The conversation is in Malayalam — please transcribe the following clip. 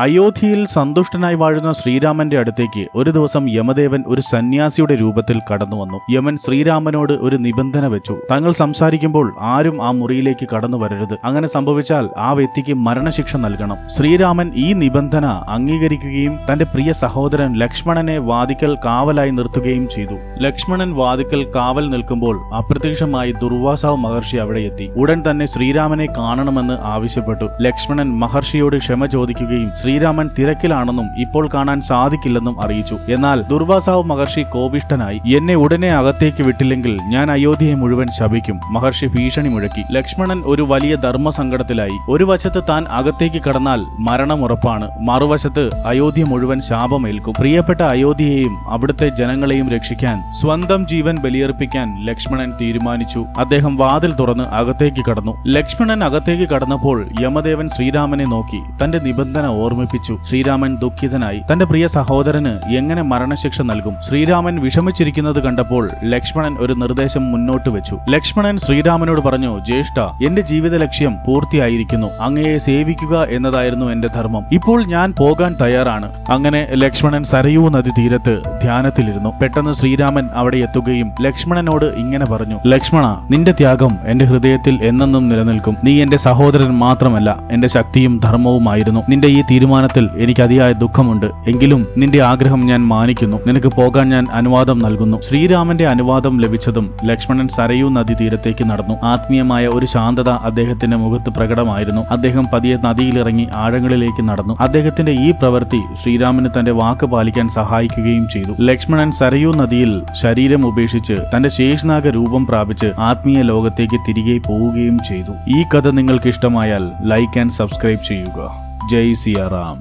അയോധ്യയിൽ സന്തുഷ്ടനായി വാഴുന്ന ശ്രീരാമന്റെ അടുത്തേക്ക് ഒരു ദിവസം യമദേവൻ ഒരു സന്യാസിയുടെ രൂപത്തിൽ കടന്നുവന്നു. യമൻ ശ്രീരാമനോട് ഒരു നിബന്ധന വെച്ചു. തങ്ങൾ സംസാരിക്കുമ്പോൾ ആരും ആ മുറിയിലേക്ക് കടന്നു വരരുത്. അങ്ങനെ സംഭവിച്ചാൽ ആ വ്യക്തിക്ക് മരണശിക്ഷ നൽകണം. ശ്രീരാമൻ ഈ നിബന്ധന അംഗീകരിക്കുകയും തന്റെ പ്രിയ സഹോദരൻ ലക്ഷ്മണനെ വാതിക്കൽ കാവലായി നിർത്തുകയും ചെയ്തു. ലക്ഷ്മണൻ വാതിക്കൽ കാവൽ നിൽക്കുമ്പോൾ അപ്രത്യക്ഷമായി ദുർവാസാവ് മഹർഷി അവിടെ എത്തി. ഉടൻ തന്നെ ശ്രീരാമനെ കാണണമെന്ന് ആവശ്യപ്പെട്ടു. ലക്ഷ്മണൻ മഹർഷിയോട് ക്ഷമ ചോദിക്കുകയും ശ്രീരാമൻ തിരക്കിലാണെന്നും ഇപ്പോൾ കാണാൻ സാധിക്കില്ലെന്നും അറിയിച്ചു. എന്നാൽ ദുർവാസാവ് മഹർഷി കോപിഷ്ഠനായി, എന്നെ ഉടനെ അകത്തേക്ക് വിട്ടില്ലെങ്കിൽ ഞാൻ അയോധ്യയെ മുഴുവൻ ശപിക്കും. മഹർഷി ഭീഷണി മുഴക്കി. ലക്ഷ്മണൻ ഒരു വലിയ ധർമ്മസങ്കടത്തിലായി. ഒരു വശത്ത് താൻ അകത്തേക്ക് കടന്നാൽ മരണം ഉറപ്പാണ്, മറുവശത്ത് അയോധ്യ മുഴുവൻ ശാപമേൽക്കും. പ്രിയപ്പെട്ട അയോധ്യയെയും അവിടുത്തെ ജനങ്ങളെയും രക്ഷിക്കാൻ സ്വന്തം ജീവൻ ബലിയർപ്പിക്കാൻ ലക്ഷ്മണൻ തീരുമാനിച്ചു. അദ്ദേഹം വാതിൽ തുറന്ന് അകത്തേക്ക് കടന്നു. ലക്ഷ്മണൻ അകത്തേക്ക് കടന്നപ്പോൾ യമദേവൻ ശ്രീരാമനെ നോക്കി തന്റെ നിബന്ധന ഓർമ്മിപ്പിച്ചു. ശ്രീരാമൻ ദുഃഖിതനായി. തന്റെ പ്രിയ സഹോദരന് എങ്ങനെ മരണശിക്ഷ നൽകും? ശ്രീരാമൻ വിഷമിച്ചിരിക്കുന്നത് കണ്ടപ്പോൾ ലക്ഷ്മണൻ ഒരു നിർദ്ദേശം മുന്നോട്ട് വെച്ചു. ലക്ഷ്മണൻ ശ്രീരാമനോട് പറഞ്ഞു, ജ്യേഷ്ഠ, എന്റെ ജീവിത ലക്ഷ്യം പൂർത്തിയായിരിക്കുന്നു. അങ്ങയെ സേവിക്കുക എന്നതായിരുന്നു എന്റെ ധർമ്മം. ഇപ്പോൾ ഞാൻ പോകാൻ തയ്യാറാണ്. അങ്ങനെ ലക്ഷ്മണൻ സരയൂ നദി തീരത്ത് ധ്യാനത്തിലിരുന്നു. പെട്ടെന്ന് ശ്രീരാമൻ അവിടെ എത്തുകയും ലക്ഷ്മണനോട് ഇങ്ങനെ പറഞ്ഞു, ലക്ഷ്മണ, നിന്റെ ത്യാഗം എന്റെ ഹൃദയത്തിൽ എന്നെന്നും നിലനിൽക്കും. നീ എന്റെ സഹോദരൻ മാത്രമല്ല, എന്റെ ശക്തിയും ധർമ്മവുമായിരുന്നു. നിന്റെ ഈ തീരുമാനത്തിൽ എനിക്ക് അതിയായ ദുഃഖമുണ്ട്. എങ്കിലും നിന്റെ ആഗ്രഹം ഞാൻ മാനിക്കുന്നു. നിനക്ക് പോകാൻ ഞാൻ അനുവാദം നൽകുന്നു. ശ്രീരാമന്റെ അനുവാദം ലഭിച്ചതും ലക്ഷ്മണൻ സരയൂ നദി തീരത്തേക്ക് നടന്നു. ആത്മീയമായ ഒരു ശാന്തത അദ്ദേഹത്തിന്റെ മുഖത്ത് പ്രകടമായിരുന്നു. അദ്ദേഹം പതിയെ നദിയിലിറങ്ങി ആഴങ്ങളിലേക്ക് നടന്നു. അദ്ദേഹത്തിന്റെ ഈ പ്രവൃത്തി ശ്രീരാമന് തന്റെ വാക്ക് പാലിക്കാൻ സഹായിക്കുകയും ചെയ്തു. ലക്ഷ്മണൻ സരയൂ നദിയിൽ ശരീരം ഉപേക്ഷിച്ച് തന്റെ ശേഷനാഗ രൂപം പ്രാപിച്ച് ആത്മീയ ലോകത്തേക്ക് തിരികെ പോവുകയും ചെയ്തു. ഈ കഥ നിങ്ങൾക്ക് ഇഷ്ടമായാൽ ലൈക്ക് ആൻഡ് സബ്സ്ക്രൈബ് ചെയ്യുക. ജയ് സിയാറാം.